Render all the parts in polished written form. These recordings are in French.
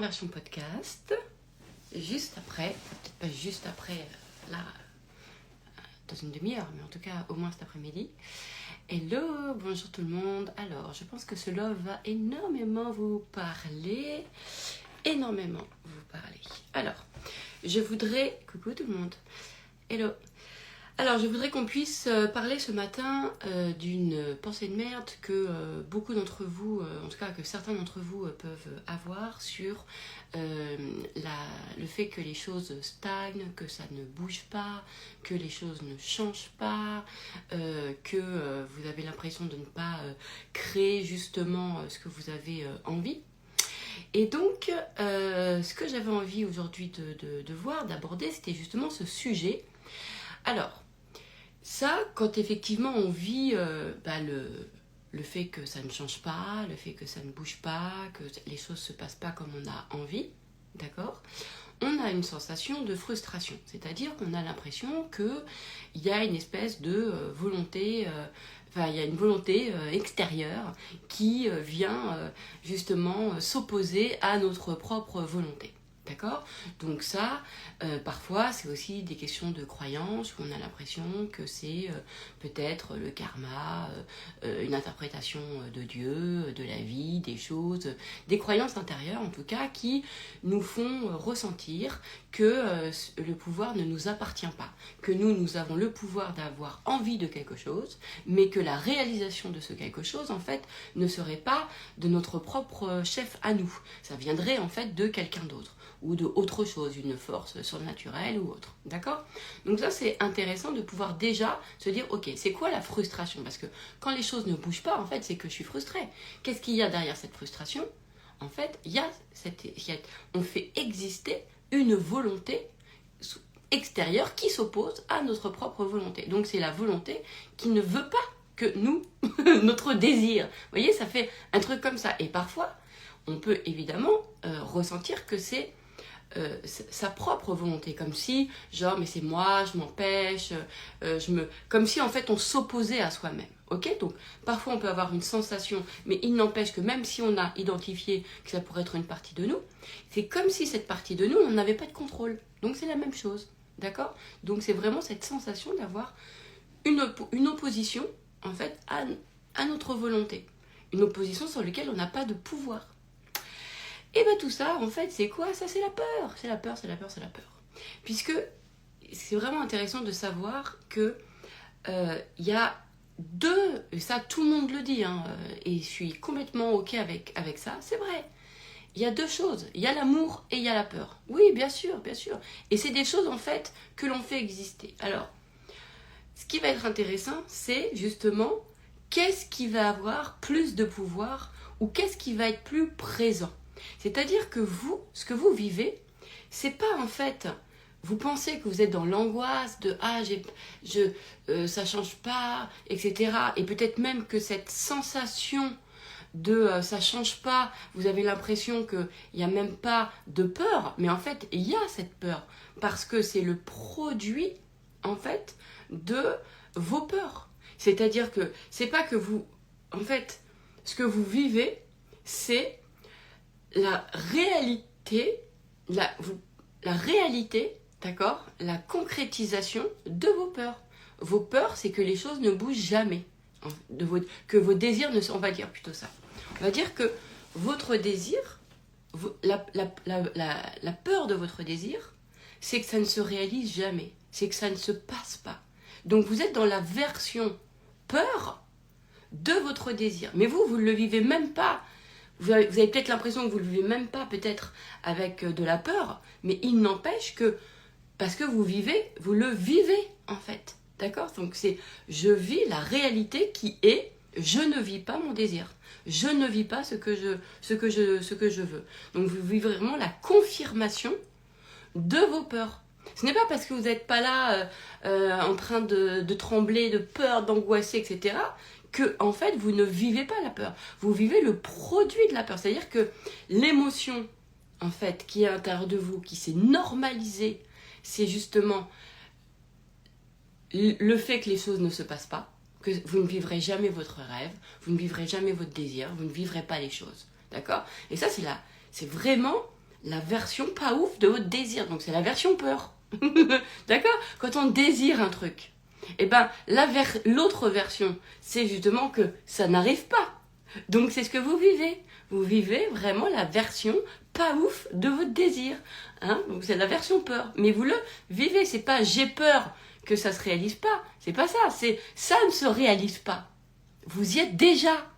Version podcast, juste après, peut-être pas juste après, là, dans une demi-heure, mais en tout cas au moins cet après-midi. Hello, bonjour tout le monde. Alors, je pense que ce love va énormément vous parler. Alors, je voudrais... Coucou tout le monde. Hello. Alors, je voudrais qu'on puisse parler ce matin d'une pensée de merde que beaucoup d'entre vous, en tout cas que certains d'entre vous peuvent avoir sur le fait que les choses stagnent, que ça ne bouge pas, que les choses ne changent pas, que vous avez l'impression de ne pas créer justement ce que vous avez envie. Et donc, ce que j'avais envie aujourd'hui de voir, d'aborder, c'était justement ce sujet. Alors, ça, quand effectivement on vit le fait que ça ne change pas, le fait que ça ne bouge pas, que les choses ne se passent pas comme on a envie, d'accord ? On a une sensation de frustration, c'est-à-dire qu'on a l'impression qu'il y a une espèce de volonté, il y a une volonté extérieure qui vient justement s'opposer à notre propre volonté. D'accord ? Donc ça, parfois, c'est aussi des questions de croyance où on a l'impression que c'est peut-être le karma, une interprétation de Dieu, de la vie, des choses, des croyances intérieures en tout cas, qui nous font ressentir que le pouvoir ne nous appartient pas, que nous avons le pouvoir d'avoir envie de quelque chose, mais que la réalisation de ce quelque chose, en fait, ne serait pas de notre propre chef à nous. Ça viendrait en fait de quelqu'un d'autre ou de autre chose, une force surnaturelle ou autre, d'accord ? Donc ça, c'est intéressant de pouvoir déjà se dire, ok, c'est quoi la frustration ? Parce que quand les choses ne bougent pas, en fait, c'est que je suis frustrée. Qu'est-ce qu'il y a derrière cette frustration ? En fait, on fait exister une volonté extérieure qui s'oppose à notre propre volonté. Donc c'est la volonté qui ne veut pas que nous, notre désir, vous voyez, ça fait un truc comme ça. Et parfois, on peut évidemment ressentir que c'est sa propre volonté, comme si, genre, mais c'est moi, je m'empêche, comme si en fait on s'opposait à soi-même. Ok, donc parfois on peut avoir une sensation, mais il n'empêche que même si on a identifié que ça pourrait être une partie de nous, c'est comme si cette partie de nous, on n'avait pas de contrôle. Donc c'est la même chose, d'accord ? Donc c'est vraiment cette sensation d'avoir une opposition, en fait, à notre volonté. Une opposition sur laquelle on n'a pas de pouvoir. Et bien tout ça, en fait, c'est quoi ? Ça, c'est la peur. C'est la peur. Puisque c'est vraiment intéressant de savoir que y a deux, et ça tout le monde le dit, et je suis complètement ok avec ça, c'est vrai. Il y a deux choses, il y a l'amour et il y a la peur. Oui, bien sûr. Et c'est des choses en fait que l'on fait exister. Alors, ce qui va être intéressant, c'est justement qu'est-ce qui va avoir plus de pouvoir ou qu'est-ce qui va être plus présent. C'est-à-dire que vous, ce que vous vivez, c'est pas en fait, vous pensez que vous êtes dans l'angoisse de ça change pas, etc. Et peut-être même que cette sensation de ça change pas, vous avez l'impression qu'il n'y a même pas de peur, mais en fait il y a cette peur parce que c'est le produit en fait de vos peurs. C'est-à-dire que c'est pas que vous, en fait, ce que vous vivez, c'est la réalité, la réalité, d'accord, la concrétisation de vos peurs. Vos peurs, c'est que les choses ne bougent jamais. Que vos désirs ne sont... On va dire plutôt ça. On va dire que votre désir, la peur de votre désir, c'est que ça ne se réalise jamais. C'est que ça ne se passe pas. Donc vous êtes dans la version peur de votre désir. Mais vous ne le vivez même pas. Vous avez peut-être l'impression que vous ne le vivez même pas, peut-être avec de la peur, mais il n'empêche que, parce que vous le vivez en fait. D'accord ? Donc c'est, je vis la réalité qui est, je ne vis pas mon désir. Je ne vis pas ce que je veux. Donc vous vivez vraiment la confirmation de vos peurs. Ce n'est pas parce que vous n'êtes pas là en train de trembler, de peur, d'angoisser, etc., que en fait vous ne vivez pas la peur. Vous vivez le produit de la peur. C'est-à-dire que l'émotion en fait qui est à l'intérieur de vous, qui s'est normalisée, c'est justement le fait que les choses ne se passent pas, que vous ne vivrez jamais votre rêve, vous ne vivrez jamais votre désir, vous ne vivrez pas les choses. D'accord ? Et ça c'est vraiment la version pas ouf de votre désir. Donc c'est la version peur. D'accord? Quand on désire un truc, eh ben l'autre version, c'est justement que ça n'arrive pas. Donc c'est ce que vous vivez. Vous vivez vraiment la version pas ouf de votre désir. Hein? Donc c'est la version peur. Mais vous le vivez. C'est pas j'ai peur que ça se réalise pas. C'est pas ça. C'est ça ne se réalise pas. Vous y êtes déjà.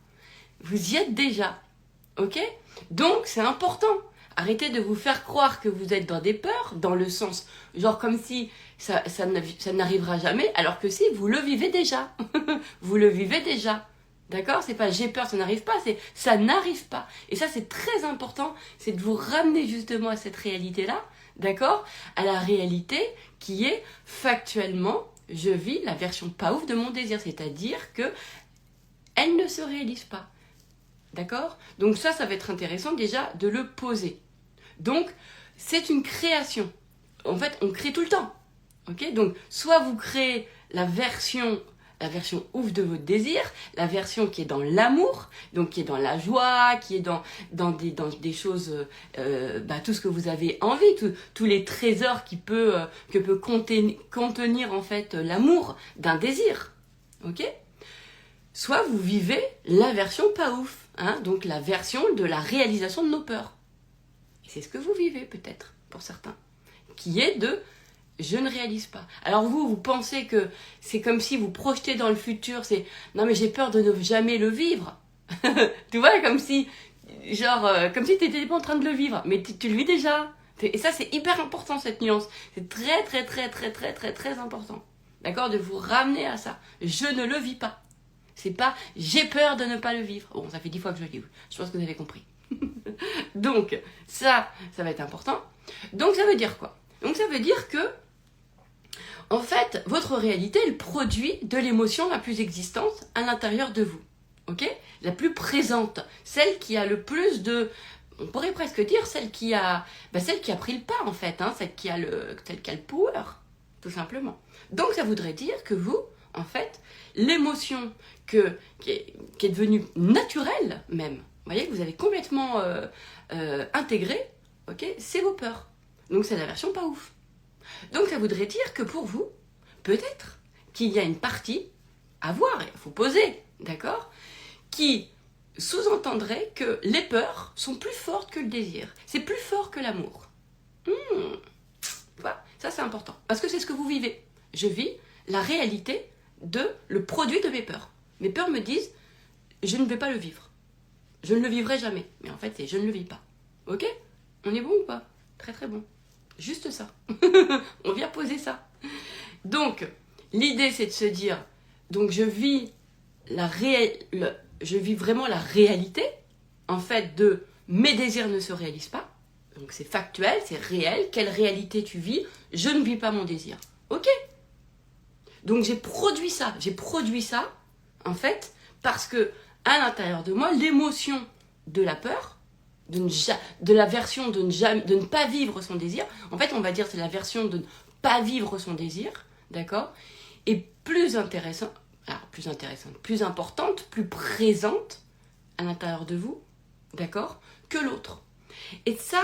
Vous y êtes déjà. Ok? Donc c'est important. Arrêtez de vous faire croire que vous êtes dans des peurs, dans le sens, genre comme si ça n'arrivera jamais, alors que si, vous le vivez déjà. Vous le vivez déjà. D'accord? C'est pas j'ai peur, ça n'arrive pas, c'est ça n'arrive pas. Et ça, c'est très important, c'est de vous ramener justement à cette réalité-là, d'accord? À la réalité qui est factuellement, je vis la version pas ouf de mon désir, c'est-à-dire que elle ne se réalise pas. D'accord? Donc ça va être intéressant déjà de le poser. Donc, c'est une création. En fait, on crée tout le temps. Ok? Donc, soit vous créez la version ouf de votre désir, la version qui est dans l'amour, donc qui est dans la joie, qui est dans des choses, tout ce que vous avez envie, tous les trésors que peut contenir en fait l'amour d'un désir. Ok? Soit vous vivez la version pas ouf, hein, donc la version de la réalisation de nos peurs. Et c'est ce que vous vivez peut-être, pour certains, qui est de « je ne réalise pas ». Alors vous pensez que c'est comme si vous projetez dans le futur, c'est « non mais j'ai peur de ne jamais le vivre ». Tu vois, comme si tu n'étais pas en train de le vivre, mais tu le vis déjà. Et ça, c'est hyper important, cette nuance. C'est très, très, très, très, très, très, très important. D'accord? De vous ramener à ça. Je ne le vis pas. C'est pas j'ai peur de ne pas le vivre. Bon, ça fait 10 fois que je le dis. Je pense que vous avez compris. Donc, ça va être important. Donc, ça veut dire quoi? Donc, ça veut dire que, en fait, votre réalité, elle produit de l'émotion la plus existante à l'intérieur de vous. Ok? La plus présente. Celle qui a le plus de... On pourrait presque dire celle qui a pris le pas, en fait. Hein, celle qui a le power, tout simplement. Donc, ça voudrait dire que vous, en fait, l'émotion qui est devenue naturelle même, vous voyez, que vous avez complètement intégré, ok, c'est vos peurs. Donc c'est la version pas ouf. Donc ça voudrait dire que pour vous, peut-être qu'il y a une partie à voir, il faut poser, d'accord, qui sous-entendrait que les peurs sont plus fortes que le désir. C'est plus fort que l'amour. Voilà, ça c'est important. Parce que c'est ce que vous vivez. Je vis la réalité le produit de mes peurs. Mes peurs me disent, je ne vais pas le vivre. Je ne le vivrai jamais. Mais en fait, c'est je ne le vis pas. Ok? On est bon ou pas? Très très bon. Juste ça. On vient poser ça. Donc, l'idée c'est de se dire, donc je vis vraiment la réalité, en fait, de mes désirs ne se réalisent pas. Donc c'est factuel, c'est réel. Quelle réalité tu vis? Je ne vis pas mon désir. Ok? Donc j'ai produit ça, en fait, parce que à l'intérieur de moi, l'émotion de la peur, de la version de ne pas vivre son désir, en fait on va dire c'est la version de ne pas vivre son désir, d'accord, est plus intéressante, plus importante, plus présente à l'intérieur de vous, d'accord, que l'autre. Et ça,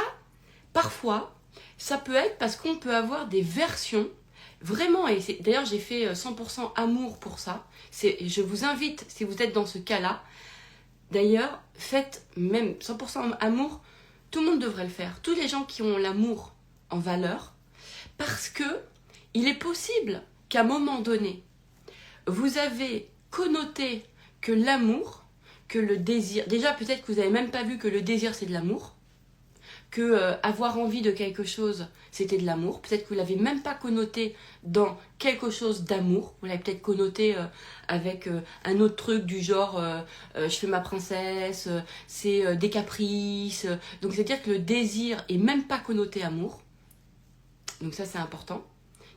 parfois, ça peut être parce qu'on peut avoir des versions. Vraiment, et d'ailleurs j'ai fait 100% amour pour ça. Je vous invite, si vous êtes dans ce cas-là, d'ailleurs, faites même 100% amour, tout le monde devrait le faire. Tous les gens qui ont l'amour en valeur, parce que il est possible qu'à un moment donné, vous avez connoté que l'amour, que le désir, déjà peut-être que vous n'avez même pas vu que le désir c'est de l'amour, que avoir envie de quelque chose, c'était de l'amour. Peut-être que vous ne l'avez même pas connoté dans quelque chose d'amour. Vous l'avez peut-être connoté avec un autre truc du genre je fais ma princesse, c'est des caprices. Donc c'est-à-dire que le désir est même pas connoté amour. Donc ça c'est important,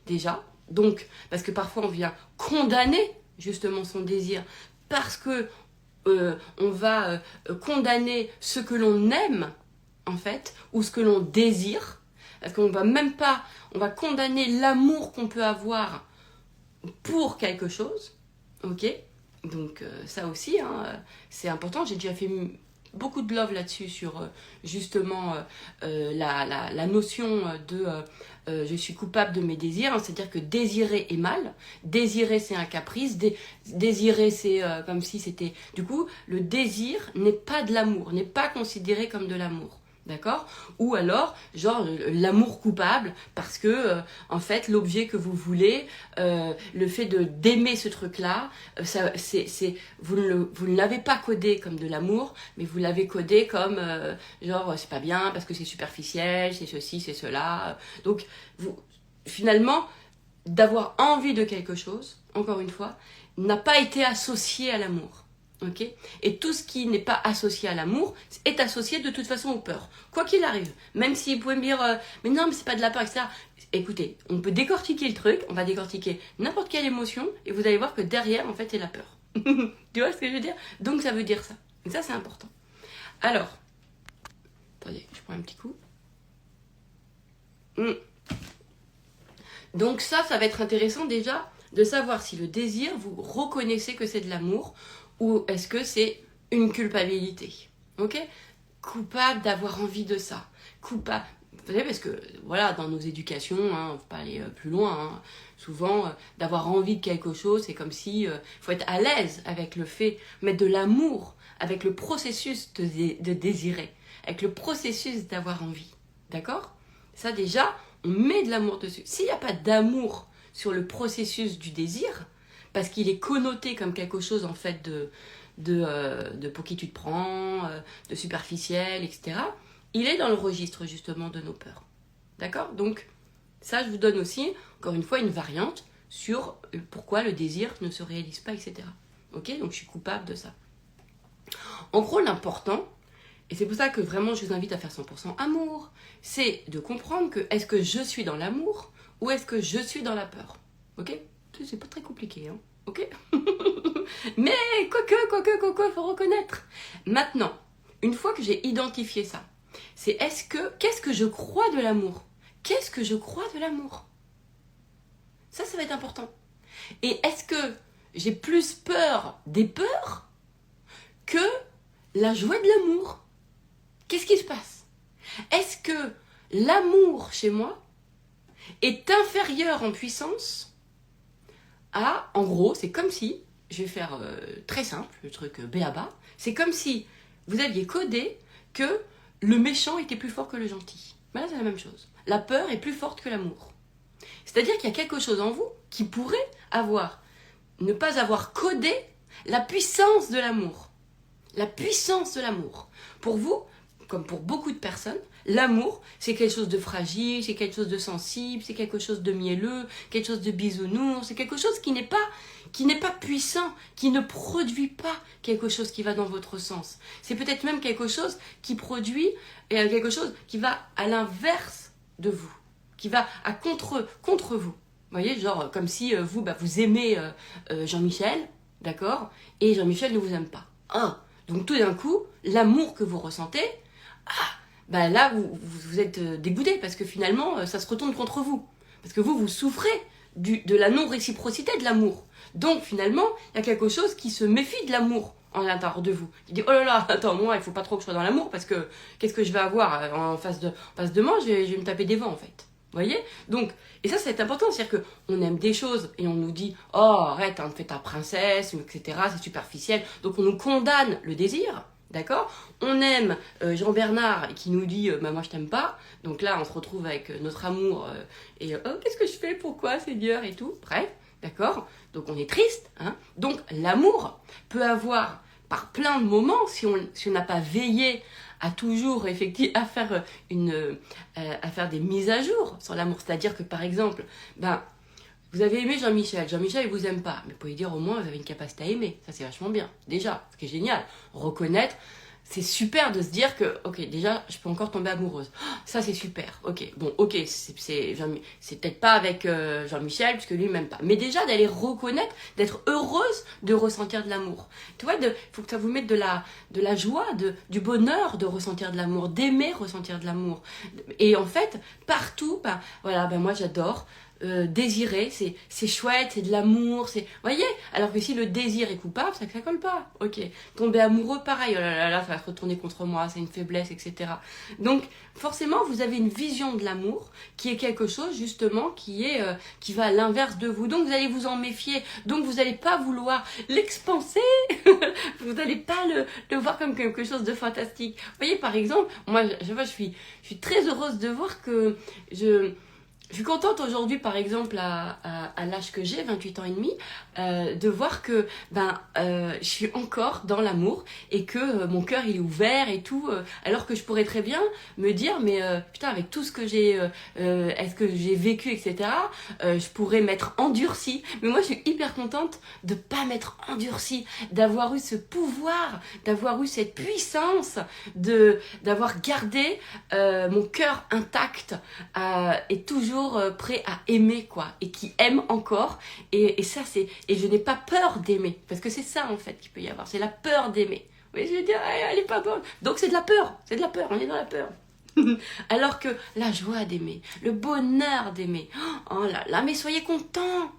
déjà. Donc, parce que parfois on vient condamner justement son désir parce que on va condamner ce que l'on aime, en fait, ou ce que l'on désire, parce qu'on va condamner l'amour qu'on peut avoir pour quelque chose, ok? Donc ça aussi, hein, c'est important. J'ai déjà fait beaucoup de love là-dessus, sur justement la notion de je suis coupable de mes désirs, hein, c'est-à-dire que désirer est mal, désirer c'est un caprice, désirer c'est comme si c'était... Du coup, le désir n'est pas de l'amour, n'est pas considéré comme de l'amour. D'accord? Ou alors, genre, l'amour coupable, parce que, en fait, l'objet que vous voulez, le fait d'aimer ce truc-là, vous ne l'avez pas codé comme de l'amour, mais vous l'avez codé comme, genre, c'est pas bien, parce que c'est superficiel, c'est ceci, c'est cela. Donc, finalement, d'avoir envie de quelque chose, encore une fois, n'a pas été associé à l'amour. Okay. Et tout ce qui n'est pas associé à l'amour est associé de toute façon aux peurs. Quoi qu'il arrive, même si vous pouvez me dire mais non, mais c'est pas de la peur, etc. Écoutez, on peut décortiquer le truc, on va décortiquer n'importe quelle émotion et vous allez voir que derrière, en fait, c'est la peur. Tu vois ce que je veux dire? Donc ça veut dire ça. Et ça, c'est important. Alors, attendez, je prends un petit coup. Donc ça va être intéressant déjà de savoir si le désir, vous reconnaissez que c'est de l'amour ou est-ce que c'est une culpabilité. Ok? Coupable d'avoir envie de ça. Coupable. Vous savez, parce que voilà, dans nos éducations, hein, on ne faut pas aller plus loin, hein, souvent d'avoir envie de quelque chose, c'est comme si faut être à l'aise avec le fait, mettre de l'amour avec le processus de désirer, avec le processus d'avoir envie. D'accord? Ça déjà, on met de l'amour dessus. S'il n'y a pas d'amour sur le processus du désir, parce qu'il est connoté comme quelque chose en fait de pour qui tu te prends, de superficiel, etc., il est dans le registre justement de nos peurs. D'accord? Donc ça, je vous donne aussi, encore une fois, une variante sur pourquoi le désir ne se réalise pas, etc. Ok? Donc je suis coupable de ça. En gros, l'important, et c'est pour ça que vraiment je vous invite à faire 100% amour, c'est de comprendre que est-ce que je suis dans l'amour ou est-ce que je suis dans la peur. Ok? C'est pas très compliqué, hein? Ok? Mais quoique, il faut reconnaître. Maintenant, une fois que j'ai identifié ça, c'est qu'est-ce que je crois de l'amour? Qu'est-ce que je crois de l'amour? Ça va être important. Et est-ce que j'ai plus peur des peurs que la joie de l'amour? Qu'est-ce qui se passe? Est-ce que l'amour chez moi est inférieur en puissance à, en gros, c'est comme si, je vais faire très simple, le truc béaba, c'est comme si vous aviez codé que le méchant était plus fort que le gentil. Ben là, c'est la même chose. La peur est plus forte que l'amour. C'est-à-dire qu'il y a quelque chose en vous qui pourrait ne pas avoir codé la puissance de l'amour. La puissance de l'amour. Pour vous, comme pour beaucoup de personnes, l'amour, c'est quelque chose de fragile, c'est quelque chose de sensible, c'est quelque chose de mielleux, quelque chose de bisounours, c'est quelque chose qui n'est pas puissant, qui ne produit pas quelque chose qui va dans votre sens. C'est peut-être même quelque chose qui produit quelque chose qui va à l'inverse de vous, qui va à contre vous. Vous voyez, genre comme si vous aimez Jean-Michel, d'accord, et Jean-Michel ne vous aime pas. Donc tout d'un coup, l'amour que vous ressentez, là, vous êtes dégoûté parce que finalement, ça se retourne contre vous. Parce que vous souffrez de la non-réciprocité de l'amour. Donc finalement, il y a quelque chose qui se méfie de l'amour en l'intérieur de vous. Qui dit, oh là là, attends, moi, il faut pas trop que je sois dans l'amour parce que qu'est-ce que je vais avoir en face de moi, je vais me taper des vents en fait. Vous voyez? Donc, et ça, c'est important, c'est-à-dire qu'on aime des choses et on nous dit, oh, arrête, hein, fais ta princesse, etc., c'est superficiel. Donc, on nous condamne le désir, d'accord? On aime Jean-Bernard qui nous dit, moi, je t'aime pas. Donc là, on se retrouve avec notre amour et, oh, qu'est-ce que je fais? Pourquoi, Seigneur? Et tout. Bref, d'accord? Donc, on est triste, hein? Donc, l'amour peut avoir, par plein de moments, si on n'a pas veillé à toujours à faire des mises à jour sur l'amour. C'est-à-dire que par exemple, vous avez aimé Jean-Michel, Jean-Michel il vous aime pas, mais vous pouvez dire au moins vous avez une capacité à aimer, ça c'est vachement bien, déjà, ce qui est génial, reconnaître, c'est super de se dire que, ok, déjà, je peux encore tomber amoureuse. Ça, c'est super. Ok, bon, ok, c'est peut-être pas avec Jean-Michel, puisque lui, même pas. Mais déjà, d'aller reconnaître, d'être heureuse de ressentir de l'amour. Tu vois, il faut que ça vous mette de la joie, du bonheur de ressentir de l'amour, d'aimer ressentir de l'amour. Et en fait, partout, moi, j'adore désirer, c'est chouette, c'est de l'amour, c'est... Voyez? Alors que si le désir est coupable, ça colle pas. Ok. Tomber amoureux, pareil, oh là là, ça va se retourner contre moi, c'est une faiblesse, etc. Donc, forcément, vous avez une vision de l'amour qui est quelque chose, justement, qui va à l'inverse de vous. Donc, vous allez vous en méfier. Donc, vous n'allez pas vouloir l'expanser. Vous n'allez pas le voir comme quelque chose de fantastique. Vous voyez, par exemple, moi, je suis très heureuse de voir que je suis contente aujourd'hui, par exemple, à l'âge que j'ai, 28 ans et demi, de voir que je suis encore dans l'amour et que mon cœur il est ouvert et tout, alors que je pourrais très bien me dire, mais putain, avec tout ce que est-ce que j'ai vécu, etc., je pourrais m'être endurcie. Mais moi, je suis hyper contente de pas m'être endurcie, d'avoir eu ce pouvoir, d'avoir eu cette puissance, d'avoir gardé mon cœur intact et toujours prêt à aimer, quoi, et qui aime encore, et ça c'est, et je n'ai pas peur d'aimer, parce que c'est ça en fait qu'il peut y avoir, c'est la peur d'aimer. Oui, je veux dire, elle est pas bonne, donc c'est de la peur, on est dans la peur. Alors que la joie d'aimer, le bonheur d'aimer, oh là là, mais soyez contents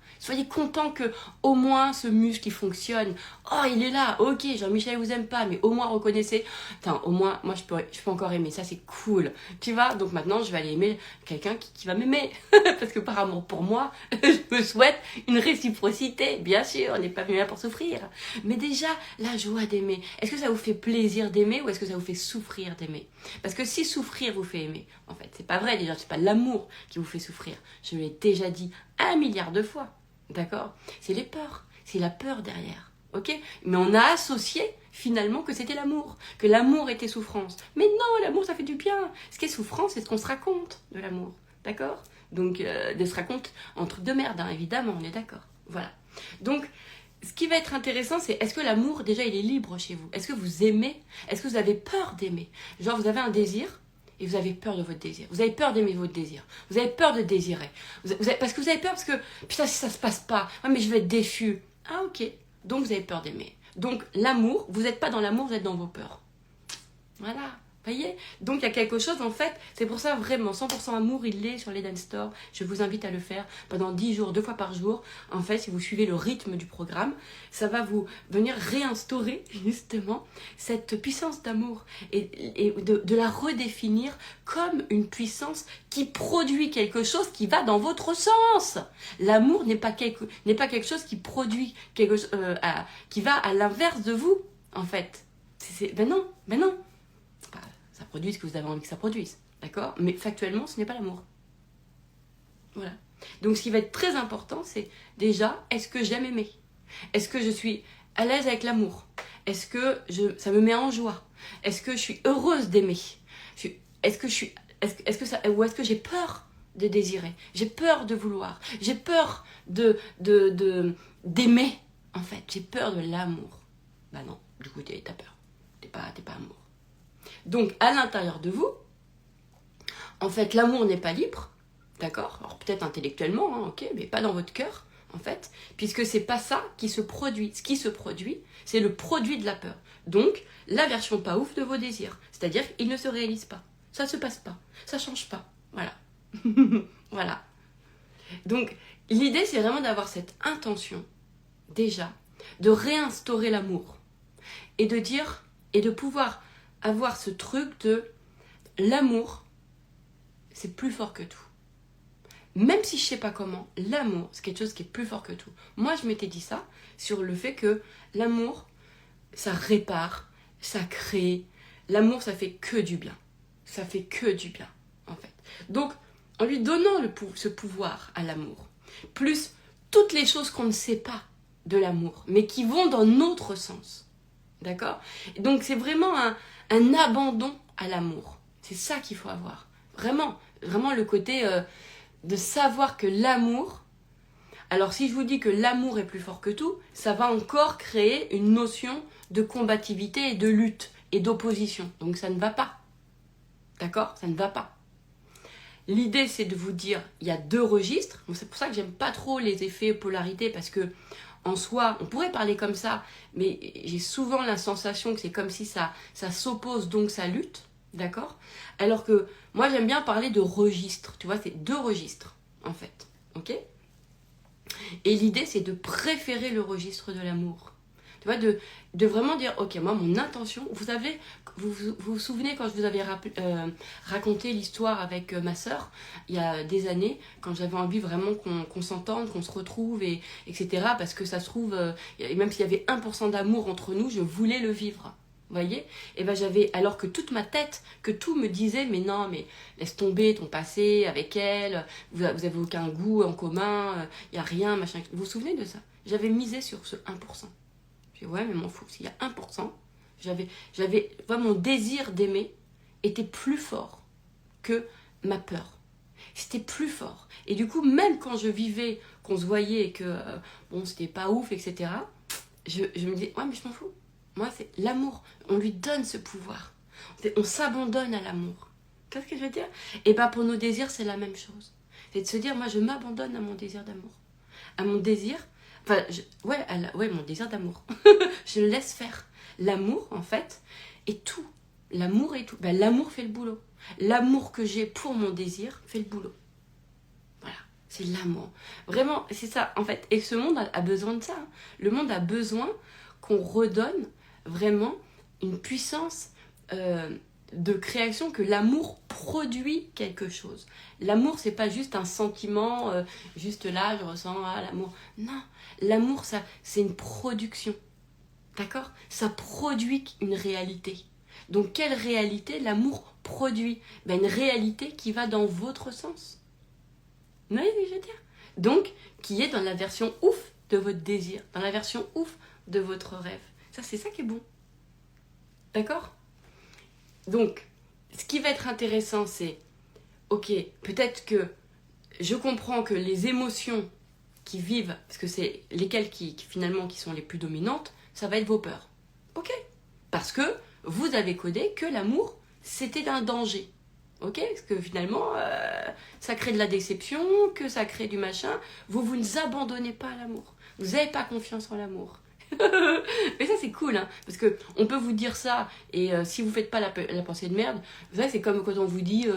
que au moins ce muscle il fonctionne. Oh, il est là, ok, Jean-Michel vous aime pas, mais au moins reconnaissez. Attends, au moins, moi je peux encore aimer, ça c'est cool. Tu vois, donc maintenant je vais aller aimer quelqu'un qui va m'aimer. Parce que par amour pour moi, je me souhaite une réciprocité. Bien sûr, on n'est pas venu là pour souffrir. Mais déjà, la joie d'aimer, est-ce que ça vous fait plaisir d'aimer ou est-ce que ça vous fait souffrir d'aimer? Parce que si souffrir vous fait aimer, en fait, c'est pas vrai déjà, c'est pas l'amour qui vous fait souffrir. Je l'ai déjà dit 1 milliard de fois. D'accord? C'est les peurs, c'est la peur derrière, ok? Mais on a associé finalement que c'était l'amour, que l'amour était souffrance. Mais non, l'amour ça fait du bien. Ce qui est souffrance, c'est ce qu'on se raconte de l'amour, d'accord? Donc, de se raconte entre deux merdes, hein, évidemment, on est d'accord. Voilà. Donc, ce qui va être intéressant, c'est est-ce que l'amour, déjà, il est libre chez vous? Est-ce que vous aimez? Est-ce que vous avez peur d'aimer? Genre, vous avez un désir, et vous avez peur de votre désir. Vous avez peur d'aimer votre désir. Vous avez peur de désirer. Parce que vous avez peur parce que, putain, si ça se passe pas, ah, mais je vais être déçu. Ah, ok. Donc, vous avez peur d'aimer. Donc, l'amour, vous n'êtes pas dans l'amour, vous êtes dans vos peurs. Voilà. Voyez? Donc, il y a quelque chose, en fait, c'est pour ça, vraiment, 100% amour, il est sur l'Eden Store. Je vous invite à le faire pendant 10 jours, 2 fois par jour. En fait, si vous suivez le rythme du programme, ça va vous venir réinstaurer, justement, cette puissance d'amour et de la redéfinir comme une puissance qui produit quelque chose qui va dans votre sens. L'amour n'est pas quelque chose qui produit quelque chose, qui va à l'inverse de vous, en fait. Ben non. Ça produit ce que vous avez envie que ça produise, d'accord? Mais factuellement, ce n'est pas l'amour. Voilà. Donc, ce qui va être très important, c'est déjà, est-ce que j'aime aimer? Est-ce que je suis à l'aise avec l'amour? Est-ce que ça me met en joie? Est-ce que je suis heureuse d'aimer? Est-ce que j'ai peur de désirer? J'ai peur de vouloir? J'ai peur d'aimer, en fait. J'ai peur de l'amour. Bah non, du coup, t'as peur. T'es pas amour. Donc, à l'intérieur de vous, en fait, l'amour n'est pas libre, d'accord? Alors, peut-être intellectuellement, hein, ok, mais pas dans votre cœur, en fait, puisque c'est pas ça qui se produit. Ce qui se produit, c'est le produit de la peur. Donc, la version pas ouf de vos désirs. C'est-à-dire qu'ils ne se réalisent pas. Ça se passe pas. Ça change pas. Voilà. Voilà. Donc, l'idée, c'est vraiment d'avoir cette intention, déjà, de réinstaurer l'amour. Et de dire, et de pouvoir avoir ce truc de l'amour, c'est plus fort que tout. Même si je sais pas comment, l'amour, c'est quelque chose qui est plus fort que tout. Moi, je m'étais dit ça sur le fait que l'amour, ça répare, ça crée. L'amour, ça fait que du bien. Ça fait que du bien, en fait. Donc, en lui donnant ce pouvoir à l'amour, plus toutes les choses qu'on ne sait pas de l'amour, mais qui vont dans notre sens. D'accord? Donc, c'est vraiment un abandon à l'amour. C'est ça qu'il faut avoir. Vraiment le côté de savoir que l'amour... Alors, si je vous dis que l'amour est plus fort que tout, ça va encore créer une notion de combativité et de lutte et d'opposition. Donc, ça ne va pas. D'accord? Ça ne va pas. L'idée, c'est de vous dire, il y a 2 registres. Donc, c'est pour ça que j'aime pas trop les effets polarité, parce que en soi, on pourrait parler comme ça, mais j'ai souvent la sensation que c'est comme si ça s'oppose, donc ça lutte, d'accord? Alors que moi, j'aime bien parler de registres, tu vois, c'est 2 registres, en fait, ok? Et l'idée, c'est de préférer le registre de l'amour. Tu vois, de vraiment dire, ok, moi, mon intention, vous savez, vous souvenez quand je vous avais raconté l'histoire avec ma sœur, il y a des années, quand j'avais envie vraiment qu'on s'entende, qu'on se retrouve, etc. Parce que ça se trouve, même s'il y avait 1% d'amour entre nous, je voulais le vivre. Vous voyez? Et ben j'avais, alors que toute ma tête, que tout me disait, mais non, mais laisse tomber ton passé avec elle, vous avez aucun goût en commun, il n'y a rien, machin. Vous vous souvenez de ça? J'avais misé sur ce 1%. J'ai dit, ouais, mais m'en fous, s'il y a 1%, mon désir d'aimer était plus fort que ma peur. C'était plus fort. Et du coup, même quand je vivais, qu'on se voyait et que, bon, c'était pas ouf, etc., je me disais, ouais, mais je m'en fous. Moi, c'est l'amour. On lui donne ce pouvoir. On s'abandonne à l'amour. Qu'est-ce que je veux dire? Et bien, pour nos désirs, c'est la même chose. C'est de se dire, moi, je m'abandonne à mon désir d'amour. À mon désir, mon désir d'amour. Je le laisse faire. L'amour, en fait, est tout. L'amour est tout. Ben, l'amour fait le boulot. L'amour que j'ai pour mon désir fait le boulot. Voilà, c'est l'amour. Vraiment, c'est ça, en fait. Et ce monde a besoin de ça. Hein. Le monde a besoin qu'on redonne vraiment une puissance de création, que l'amour produit quelque chose. L'amour, c'est pas juste un sentiment, juste là, je ressens l'amour. Non, l'amour, ça, c'est une production. D'accord? Ça produit une réalité. Donc, quelle réalité l'amour produit? Ben, une réalité qui va dans votre sens. Vous voyez ce que je veux dire? Donc, qui est dans la version ouf de votre désir, dans la version ouf de votre rêve. Ça, c'est ça qui est bon. D'accord? Donc, ce qui va être intéressant, c'est, ok, peut-être que je comprends que les émotions qui vivent, parce que c'est lesquelles qui finalement qui sont les plus dominantes, ça va être vos peurs. Ok? Parce que vous avez codé que l'amour, c'était un danger. Ok? Parce que finalement, ça crée de la déception, que ça crée du machin. Vous ne abandonnez pas à l'amour. Vous n'avez pas confiance en l'amour. Mais ça c'est cool hein, parce que on peut vous dire ça et si vous faites pas la pensée de merde, vous savez, c'est comme quand on vous dit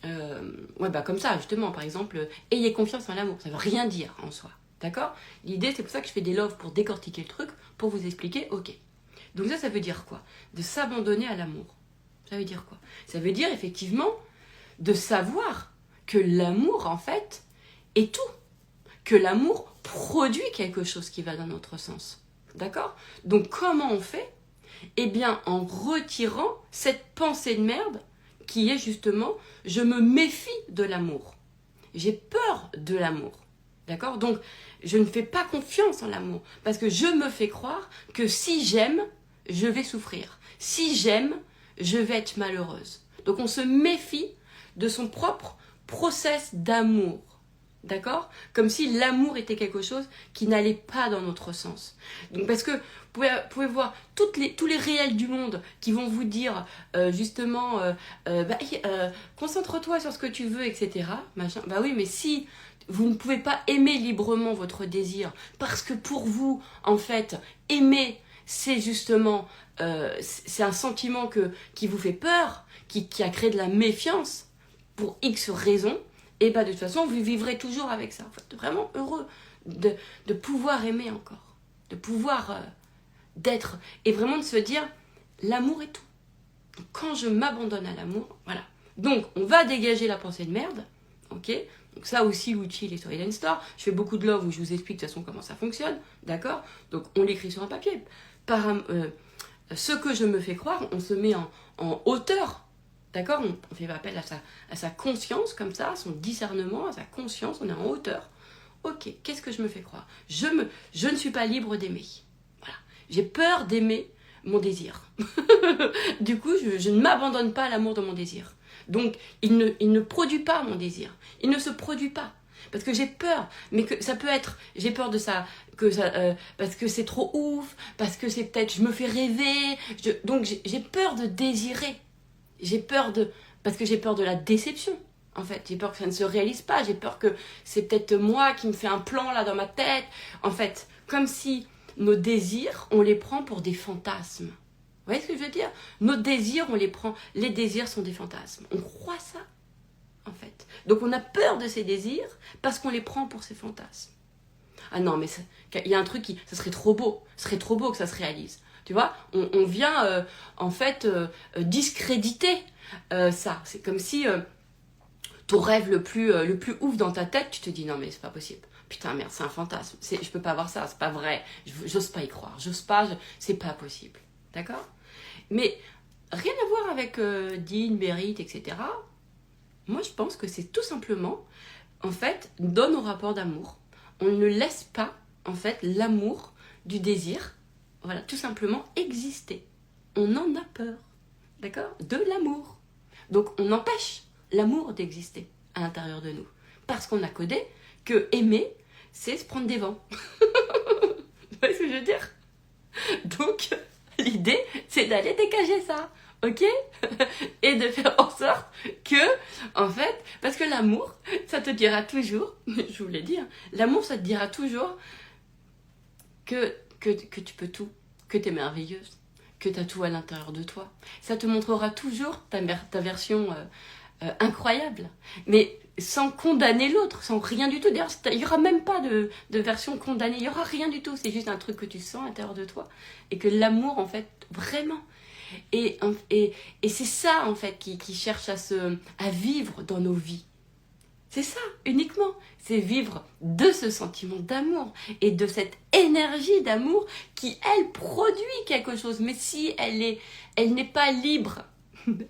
ouais bah comme ça justement, par exemple, ayez confiance en l'amour, ça veut rien dire en soi, d'accord? L'idée, c'est pour ça que je fais des loves, pour décortiquer le truc, pour vous expliquer. Ok, donc ça veut dire quoi? De s'abandonner à l'amour. Ça veut dire quoi? Ça veut dire effectivement de savoir que l'amour en fait est tout, que l'amour produit quelque chose qui va dans notre sens. D'accord? Donc comment on fait? Eh bien en retirant cette pensée de merde qui est justement je me méfie de l'amour. J'ai peur de l'amour. D'accord? Donc je ne fais pas confiance en l'amour parce que je me fais croire que si j'aime, je vais souffrir. Si j'aime, je vais être malheureuse. Donc on se méfie de son propre process d'amour. D'accord? Comme si l'amour était quelque chose qui n'allait pas dans notre sens. Donc parce que vous pouvez voir tous les réels du monde qui vont vous dire justement concentre-toi sur ce que tu veux, etc. Machin. Bah oui, mais si vous ne pouvez pas aimer librement votre désir parce que pour vous, en fait, aimer, c'est justement c'est un sentiment qui vous fait peur, qui a créé de la méfiance pour X raisons. Et bah de toute façon, vous vivrez toujours avec ça. Vous êtes vraiment heureux de pouvoir aimer encore. De pouvoir d'être. Et vraiment de se dire, l'amour est tout. Donc, quand je m'abandonne à l'amour, voilà. Donc, on va dégager la pensée de merde. Ok? Donc ça aussi, l'outil, les Storyline Store. Je fais beaucoup de love où je vous explique de toute façon comment ça fonctionne. D'accord? Donc, on l'écrit sur un papier. Ce que je me fais croire, on se met en hauteur. D'accord? On fait appel à sa conscience, comme ça, à son discernement, à sa conscience, on est en hauteur. Ok, qu'est-ce que je me fais croire? Je ne suis pas libre d'aimer. Voilà. J'ai peur d'aimer mon désir. Du coup, je ne m'abandonne pas à l'amour de mon désir. Donc, il ne produit pas mon désir. Il ne se produit pas. Parce que j'ai peur, mais que ça peut être, j'ai peur de ça, parce que c'est trop ouf, parce que c'est peut-être, je me fais rêver, donc j'ai peur de désirer. Parce que j'ai peur de la déception, en fait. J'ai peur que ça ne se réalise pas. J'ai peur que c'est peut-être moi qui me fais un plan là dans ma tête. En fait, comme si nos désirs, on les prend pour des fantasmes. Vous voyez ce que je veux dire? Nos désirs, on les prend. Les désirs sont des fantasmes. On croit ça, en fait. Donc on a peur de ces désirs parce qu'on les prend pour ses fantasmes. Ah non, mais il y a un truc qui... Ça serait trop beau. Ce serait trop beau que ça se réalise. Tu vois, on vient en fait discréditer ça. C'est comme si ton rêve le plus ouf dans ta tête, tu te dis non mais c'est pas possible. Putain merde, c'est un fantasme. Je peux pas avoir ça, c'est pas vrai. J'ose pas y croire. C'est pas possible. D'accord? Mais rien à voir avec Dean, Berit, etc. Moi je pense que c'est tout simplement, en fait, dans nos rapports d'amour, on ne laisse pas, en fait, l'amour du désir, voilà, tout simplement exister. On en a peur, d'accord? De l'amour. Donc, on empêche l'amour d'exister à l'intérieur de nous. Parce qu'on a codé que aimer, c'est se prendre des vents. Vous voyez ce que je veux dire? Donc, l'idée, c'est d'aller dégager ça. Ok? Et de faire en sorte que, en fait, parce que l'amour, ça te dira toujours, je vous l'ai dit, hein, l'amour, ça te dira toujours que tu peux tout, que tu es merveilleuse, que tu as tout à l'intérieur de toi. Ça te montrera toujours ta version incroyable, mais sans condamner l'autre, sans rien du tout. D'ailleurs, il n'y aura même pas de version condamnée, il n'y aura rien du tout. C'est juste un truc que tu sens à l'intérieur de toi et que l'amour, en fait, vraiment... Et c'est ça, en fait, qui cherche à vivre dans nos vies. C'est ça, uniquement. C'est vivre de ce sentiment d'amour et de cette énergie d'amour qui, elle, produit quelque chose. Mais si elle n'est pas libre,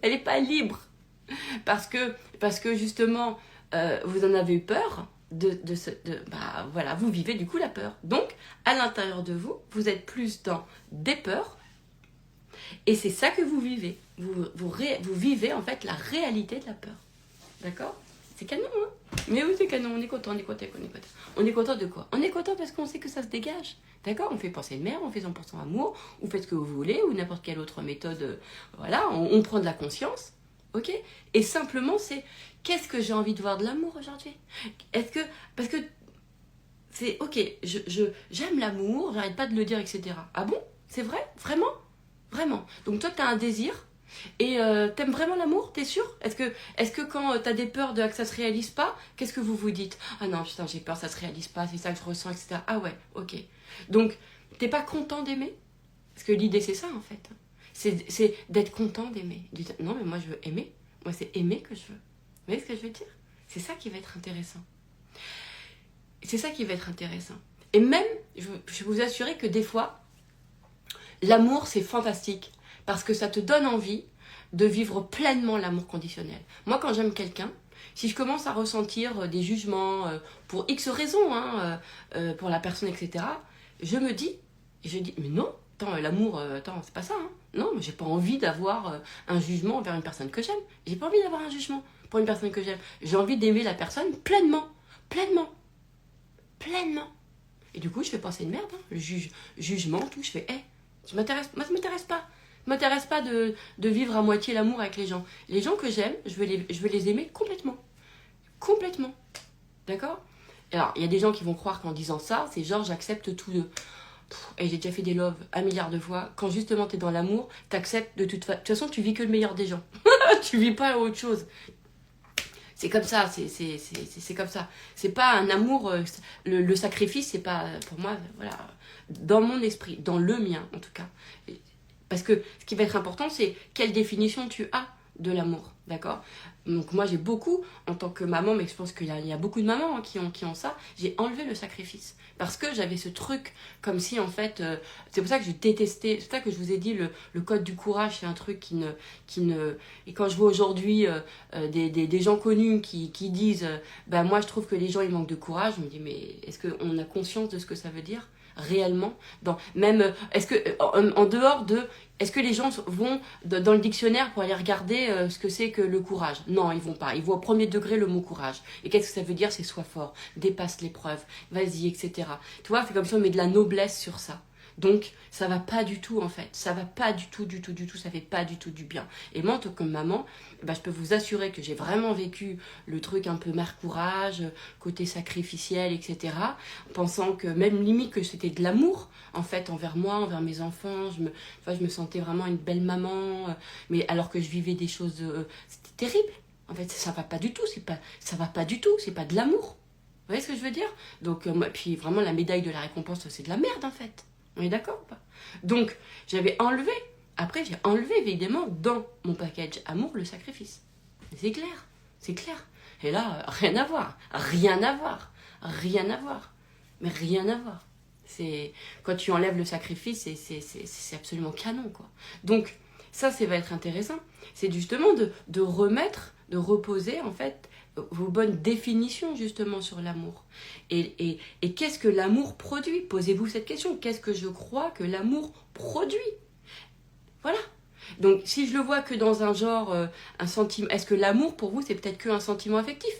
elle n'est pas libre. Parce que justement, vous en avez eu peur, voilà, vous vivez du coup la peur. Donc, à l'intérieur de vous, vous êtes plus dans des peurs. Et c'est ça que vous vivez. Vous vivez en fait la réalité de la peur. D'accord? C'est canon, hein? Mais oui, c'est canon, on est content, on est content. On est content de quoi? On est content parce qu'on sait que ça se dégage. D'accord? On fait penser de mère, on fait 100% amour, vous faites ce que vous voulez, ou n'importe quelle autre méthode. Voilà, on prend de la conscience. Ok? Et simplement, c'est qu'est-ce que j'ai envie de voir de l'amour aujourd'hui? Parce que c'est ok, j'aime l'amour, j'arrête pas de le dire, etc. Ah bon? C'est vrai? Vraiment? Vraiment. Donc toi, tu as un désir et t'aimes vraiment l'amour, t'es sûr? Est-ce que quand t'as des peurs que ça se réalise pas, qu'est-ce que vous vous dites? Ah non, putain, j'ai peur, ça se réalise pas, c'est ça que je ressens, etc. Ah ouais, ok. Donc, t'es pas content d'aimer? Parce que l'idée, c'est ça, en fait. C'est d'être content d'aimer. Non, mais moi, je veux aimer. Moi, c'est aimer que je veux. Vous voyez ce que je veux dire? C'est ça qui va être intéressant. C'est ça qui va être intéressant. Et même, je vais vous assurer que des fois, l'amour, c'est fantastique parce que ça te donne envie de vivre pleinement l'amour conditionnel. Moi, quand j'aime quelqu'un, si je commence à ressentir des jugements pour X raisons, pour la personne, etc., je me dis, mais non, attends, l'amour, c'est pas ça. Hein. Non, mais j'ai pas envie d'avoir un jugement envers une personne que j'aime. J'ai pas envie d'avoir un jugement pour une personne que j'aime. J'ai envie d'aimer la personne pleinement. Et du coup, je fais penser une merde, hein. Le jugement, tout, je fais, moi, ça m'intéresse pas. Ça m'intéresse pas de vivre à moitié l'amour avec les gens. Les gens que j'aime, je veux les aimer complètement. Complètement. D'accord? Alors, il y a des gens qui vont croire qu'en disant ça, c'est genre, j'accepte tout de... Et j'ai déjà fait des loves 1 milliard de fois. Quand justement t'es dans l'amour, t'acceptes de toute façon, tu vis que le meilleur des gens. Tu vis pas autre chose. C'est comme ça, c'est comme ça. C'est pas un amour, le sacrifice, c'est pas, pour moi, voilà, dans mon esprit, dans le mien en tout cas. Parce que ce qui va être important, c'est quelle définition tu as de l'amour, d'accord? Donc moi j'ai beaucoup, en tant que maman, mais je pense qu'il y a beaucoup de mamans hein, qui ont ça, j'ai enlevé le sacrifice. Parce que j'avais ce truc, comme si en fait, c'est pour ça que je détestais, c'est pour ça que je vous ai dit, le code du courage, c'est un truc qui ne... Et quand je vois aujourd'hui des gens connus qui disent, ben moi je trouve que les gens ils manquent de courage, je me dis, mais est-ce qu'on a conscience de ce que ça veut dire réellement même est-ce que en dehors de est-ce que les gens vont dans le dictionnaire pour aller regarder ce que c'est que le courage? Non, ils vont pas. Ils voient au premier degré le mot courage. Et qu'est-ce que ça veut dire? C'est sois fort, dépasse l'épreuve, vas-y, etc. Tu vois, c'est comme si on met de la noblesse sur ça. Donc, ça va pas du tout en fait. Ça va pas du tout, ça fait pas du tout du bien. Et moi, en tant que maman, je peux vous assurer que j'ai vraiment vécu le truc un peu mère courage, côté sacrificiel, etc. Pensant que même limite que c'était de l'amour, en fait, envers moi, envers mes enfants. Je me sentais vraiment une belle maman. Mais alors que je vivais des choses... c'était terrible. En fait, ça va pas du tout, ça va pas du tout, c'est pas de l'amour. Vous voyez ce que je veux dire? Donc, puis vraiment, la médaille de la récompense, c'est de la merde, en fait. On est d'accord ou pas? Donc, j'avais enlevé, après, j'ai enlevé, évidemment, dans mon package amour, le sacrifice. C'est clair, c'est clair. Et là, rien à voir, rien à voir, rien à voir, mais rien à voir. Quand tu enlèves le sacrifice, c'est absolument canon, quoi. Donc, ça va être intéressant. C'est justement de remettre, de reposer, en fait, vos bonnes définitions, justement, sur l'amour. Et qu'est-ce que l'amour produit? Posez-vous cette question. Qu'est-ce que je crois que l'amour produit? Voilà. Donc, si je le vois que dans un genre, un sentiment... Est-ce que l'amour, pour vous, c'est peut-être qu'un sentiment affectif?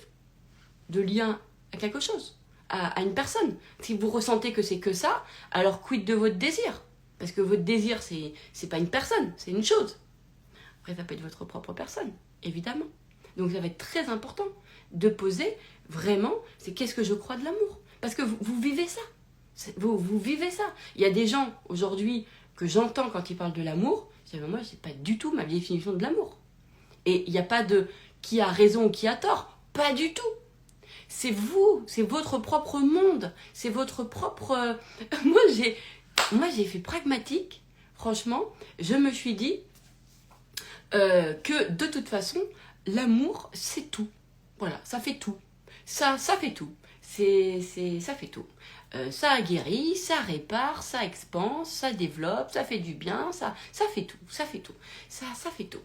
De lien à quelque chose, à une personne. Si vous ressentez que c'est que ça, alors quid de votre désir? Parce que votre désir, c'est pas une personne, c'est une chose. Après, ça peut être votre propre personne, évidemment. Donc, ça va être très important de poser vraiment, c'est qu'est-ce que je crois de l'amour? Parce que vous vivez ça. Vous vivez ça. Il y a des gens, aujourd'hui, que j'entends quand ils parlent de l'amour, je dis, moi, c'est pas du tout ma définition de l'amour. Et il n'y a pas de qui a raison ou qui a tort. Pas du tout. C'est vous, c'est votre propre monde, c'est votre propre... Moi, j'ai fait pragmatique, franchement. Je me suis dit que de toute façon, l'amour, c'est tout. Voilà, ça fait tout. Ça fait tout. Ça fait tout. Ça guérit, ça répare, ça expanse, ça développe, ça fait du bien, ça fait tout, ça fait tout. Ça fait tout.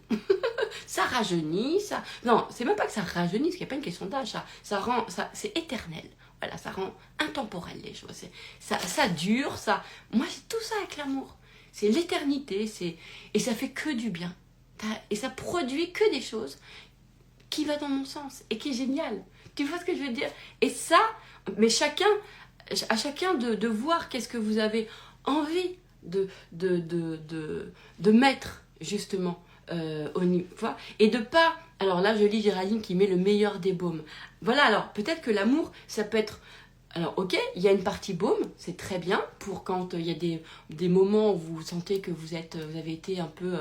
Ça rajeunit, ça... Non, c'est même pas que ça rajeunit, parce qu'il n'y a pas une question d'âge, ça rend... c'est éternel. Voilà, ça rend intemporel les choses. Ça dure, ça... Moi, j'ai tout ça avec l'amour. C'est l'éternité, et ça fait que du bien. Et ça produit que des choses qui va dans mon sens, et qui est génial. Tu vois ce que je veux dire? Et ça, mais à chacun de voir qu'est-ce que vous avez envie de mettre, justement, au niveau, et de pas... Alors là, je lis Géraldine qui met le meilleur des baumes. Voilà, alors peut-être que l'amour, ça peut être... Alors ok, il y a une partie baume, c'est très bien, pour quand il y a des moments où vous sentez que vous avez été un peu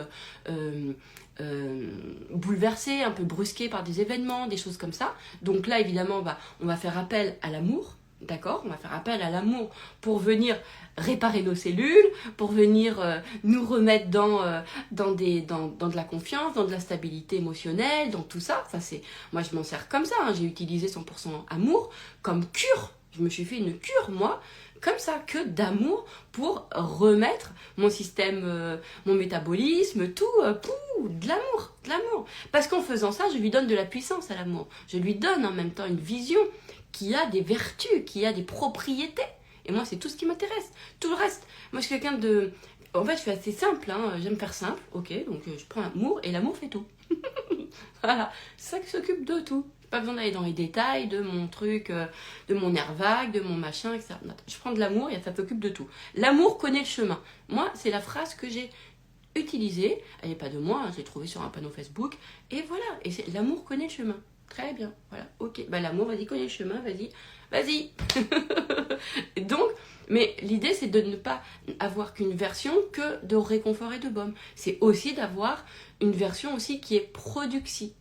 bouleversé, un peu brusqué par des événements, des choses comme ça. Donc là, évidemment, on va faire appel à l'amour. D'accord? On va faire appel à l'amour pour venir réparer nos cellules, pour venir nous remettre dans de la confiance, dans de la stabilité émotionnelle, dans tout ça. Moi, je m'en sers comme ça. Hein. J'ai utilisé 100% amour comme cure. Je me suis fait une cure, moi, comme ça, que d'amour pour remettre mon système, mon métabolisme, tout, de l'amour. Parce qu'en faisant ça, je lui donne de la puissance à l'amour. Je lui donne en même temps une vision qui a des vertus, qui a des propriétés. Et moi, c'est tout ce qui m'intéresse. Tout le reste, moi, je suis quelqu'un de... En fait, je suis assez simple, hein. J'aime faire simple, ok, donc je prends l'amour, et l'amour fait tout. Voilà, c'est ça qui s'occupe de tout. Pas besoin d'aller dans les détails de mon truc, de mon nerf vague, de mon machin, etc. Je prends de l'amour et ça s'occupe de tout. L'amour connaît le chemin. Moi, c'est la phrase que j'ai utilisée. Elle n'est pas de moi, hein, je l'ai trouvée sur un panneau Facebook. Et voilà, et c'est l'amour connaît le chemin. Très bien, voilà, ok. L'amour, vas-y, connaît le chemin, vas-y. Donc, mais l'idée, c'est de ne pas avoir qu'une version que de réconfort et de baume. C'est aussi d'avoir une version aussi qui est productive,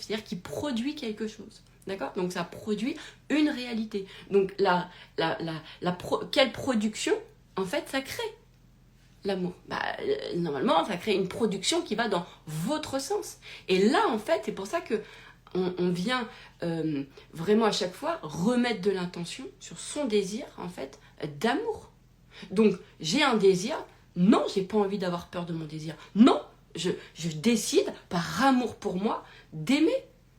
c'est-à-dire qui produit quelque chose. D'accord? Donc, ça produit une réalité. Donc, quelle production, en fait, ça crée l'amour? Normalement, ça crée une production qui va dans votre sens. Et là, en fait, c'est pour ça que on vient vraiment à chaque fois remettre de l'intention sur son désir, en fait, d'amour. Donc, j'ai un désir. Non, j'ai pas envie d'avoir peur de mon désir. Non, je décide, par amour pour moi, d'aimer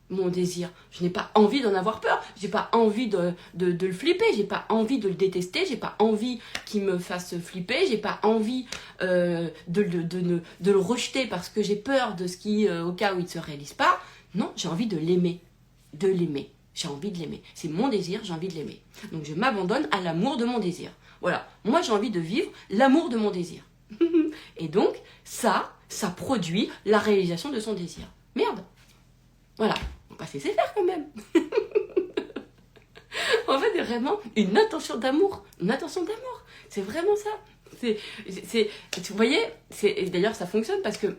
mon désir. Je n'ai pas envie d'en avoir peur. J'ai pas envie de le flipper. J'ai pas envie de le détester. J'ai pas envie qu'il me fasse flipper. J'ai pas envie de le rejeter parce que j'ai peur de ce qui, au cas où il ne se réalise pas. Non, j'ai envie de l'aimer. J'ai envie de l'aimer. C'est mon désir, j'ai envie de l'aimer. Donc je m'abandonne à l'amour de mon désir. Voilà. Moi, j'ai envie de vivre l'amour de mon désir. Et donc, ça produit la réalisation de son désir. Merde. Voilà. On va se laisser faire quand même. En fait, c'est vraiment une intention d'amour. Une intention d'amour. C'est vraiment ça. Vous voyez, d'ailleurs, ça fonctionne parce que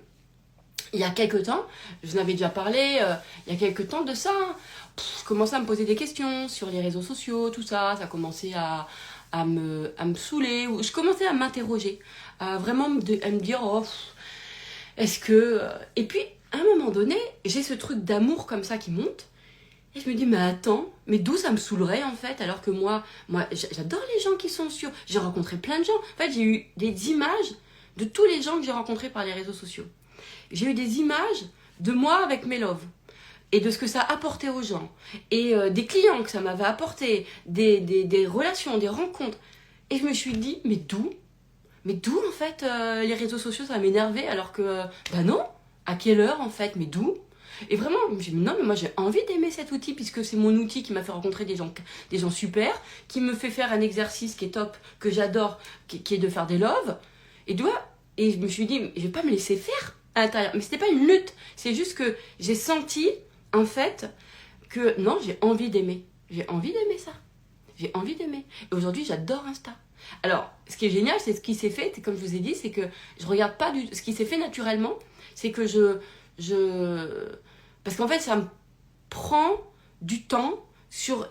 il y a quelques temps, je vous en avais déjà parlé, il y a quelques temps de ça, hein, je commençais à me poser des questions sur les réseaux sociaux, tout ça, ça commençait à me saouler, ou je commençais à m'interroger, à vraiment à me dire, oh, est-ce que... Et puis, à un moment donné, j'ai ce truc d'amour comme ça qui monte, et je me dis, mais attends, mais d'où ça me saoulerait en fait, alors que moi j'adore les gens qui sont sur... J'ai rencontré plein de gens, en fait j'ai eu des images de tous les gens que j'ai rencontrés par les réseaux sociaux. J'ai eu des images de moi avec mes loves, et de ce que ça apportait aux gens, et des clients que ça m'avait apporté, des relations, des rencontres. Et je me suis dit, mais d'où en fait les réseaux sociaux ça m'énervait alors que, bah non, à quelle heure en fait, mais d'où? Et vraiment, j'ai dit non, mais moi j'ai envie d'aimer cet outil puisque c'est mon outil qui m'a fait rencontrer des gens super, qui me fait faire un exercice qui est top, que j'adore, qui est de faire des loves. Et je me suis dit, je vais pas me laisser faire à l'intérieur. Mais c'était pas une lutte, c'est juste que j'ai senti en fait que non, j'ai envie d'aimer. J'ai envie d'aimer ça. J'ai envie d'aimer. Et aujourd'hui, j'adore Insta. Alors, ce qui est génial, c'est ce qui s'est fait, comme je vous ai dit, c'est que je regarde pas ce qui s'est fait naturellement, c'est que parce qu'en fait, ça me prend du temps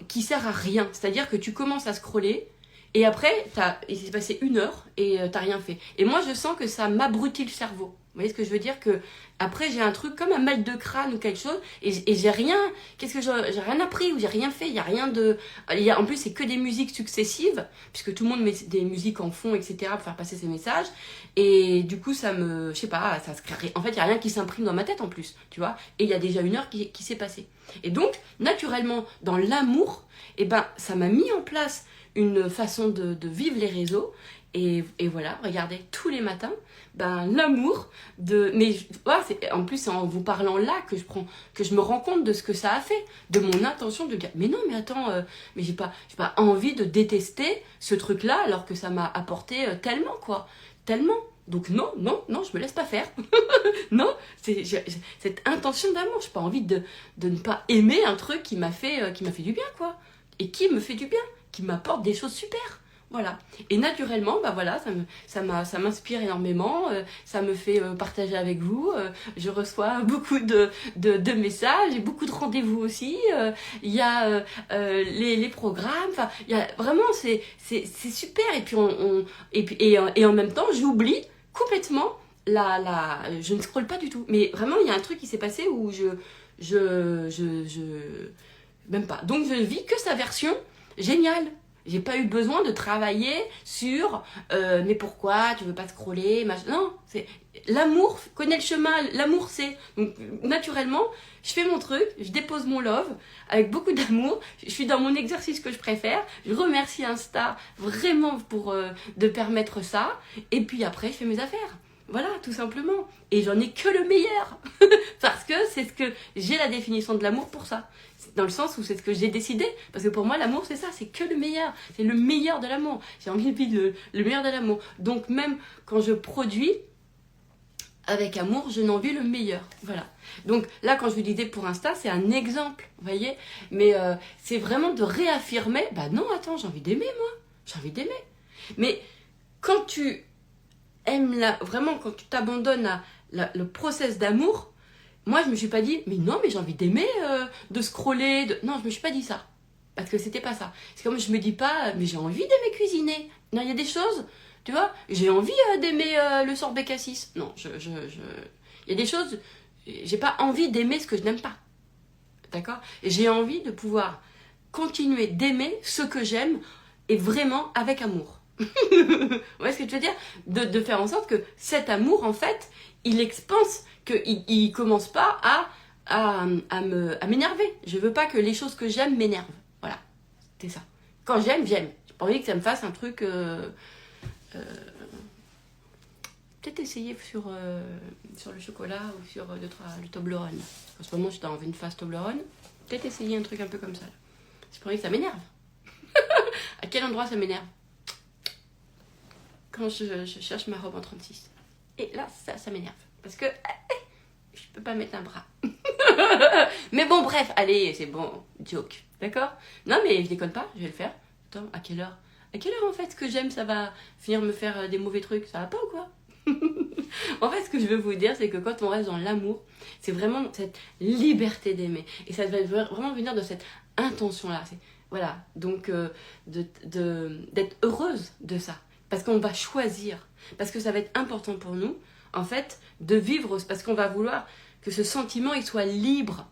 qui sert à rien. C'est-à-dire que tu commences à scroller, et après, il s'est passé 1 heure, et t'as rien fait. Et moi, je sens que ça m'abrutit le cerveau. Vous voyez ce que je veux dire? Que après j'ai un truc comme un mal de crâne ou quelque chose et j'ai rien, j'ai rien appris ou j'ai rien fait, il y a rien de, en plus c'est que des musiques successives puisque tout le monde met des musiques en fond etc pour faire passer ses messages et du coup je sais pas, en fait il y a rien qui s'imprime dans ma tête en plus, tu vois, et il y a déjà 1 heure qui s'est passée. Et donc naturellement dans l'amour, et ben ça m'a mis en place une façon de vivre les réseaux. Et voilà, regardez, tous les matins, l'amour mais voilà, en plus c'est en vous parlant là que je me rends compte de ce que ça a fait, de mon intention de dire mais non mais attends, mais j'ai pas envie de détester ce truc là alors que ça m'a apporté tellement quoi, tellement. Donc non, je me laisse pas faire. Non, j'ai cette intention d'amour, j'ai pas envie de ne pas aimer un truc qui m'a fait du bien quoi, et qui me fait du bien, qui m'apporte des choses super. Voilà. Et naturellement, voilà, ça m'inspire énormément, ça me fait partager avec vous. Je reçois beaucoup de messages et beaucoup de rendez-vous aussi. Il y a les programmes, enfin, il y a vraiment, c'est super. Et puis, et en même temps, j'oublie complètement je ne scrolle pas du tout. Mais vraiment, il y a un truc qui s'est passé où même pas. Donc, je vis que sa version géniale. J'ai pas eu besoin de travailler sur mais pourquoi tu veux pas scroller, non, c'est l'amour connaît le chemin, l'amour c'est. Donc naturellement, je fais mon truc, je dépose mon love avec beaucoup d'amour, je suis dans mon exercice que je préfère, je remercie Insta vraiment pour de permettre ça et puis après je fais mes affaires. Voilà, tout simplement. Et j'en ai que le meilleur. Parce que c'est ce que j'ai la définition de l'amour pour ça. Dans le sens où c'est ce que j'ai décidé. Parce que pour moi, l'amour, c'est ça. C'est que le meilleur. C'est le meilleur de l'amour. J'ai envie de vivre le meilleur de l'amour. Donc même quand je produis avec amour, je n'en vis le meilleur. Voilà. Donc là, quand je vous disais pour Insta, c'est un exemple. Vous voyez? Mais c'est vraiment de réaffirmer. Non, attends, j'ai envie d'aimer, moi. J'ai envie d'aimer. Mais quand tu vraiment quand tu t'abandonnes à le process d'amour, moi je me suis pas dit mais non mais j'ai envie d'aimer, de scroller, non je me suis pas dit ça parce que c'était pas ça. C'est comme je me dis pas mais j'ai envie d'aimer cuisiner. Non, il y a des choses, tu vois, j'ai envie d'aimer le sorbet cassis. Non, il y a des choses, j'ai pas envie d'aimer ce que je n'aime pas, d'accord. Et j'ai envie de pouvoir continuer d'aimer ce que j'aime et vraiment avec amour. Vous voyez ce que je veux dire, de faire en sorte que cet amour en fait il expanse, qu'il commence pas à m'énerver. Je veux pas que les choses que j'aime m'énervent. Voilà, c'est ça. Quand j'aime, j'ai pas envie que ça me fasse un truc peut-être essayer sur le chocolat ou sur le Toblerone. En ce moment je suis dans une phase Toblerone. Peut-être essayer un truc un peu comme ça. J'ai pas envie que ça m'énerve. À quel endroit ça m'énerve? Quand je cherche ma robe en 36. Et là, ça m'énerve. Parce que je peux pas mettre un bras. Mais bon, bref, allez, c'est bon, joke. D'accord? Non, mais je déconne pas, je vais le faire. Attends, à quelle heure? À quelle heure, en fait, ce que j'aime, ça va finir me faire des mauvais trucs? Ça va pas ou quoi? En fait, ce que je veux vous dire, c'est que quand on reste dans l'amour, c'est vraiment cette liberté d'aimer. Et ça va vraiment venir de cette intention-là. Voilà, donc d'être heureuse de ça. Parce qu'on va choisir. Parce que ça va être important pour nous, en fait, de vivre. Parce qu'on va vouloir que ce sentiment, il soit libre.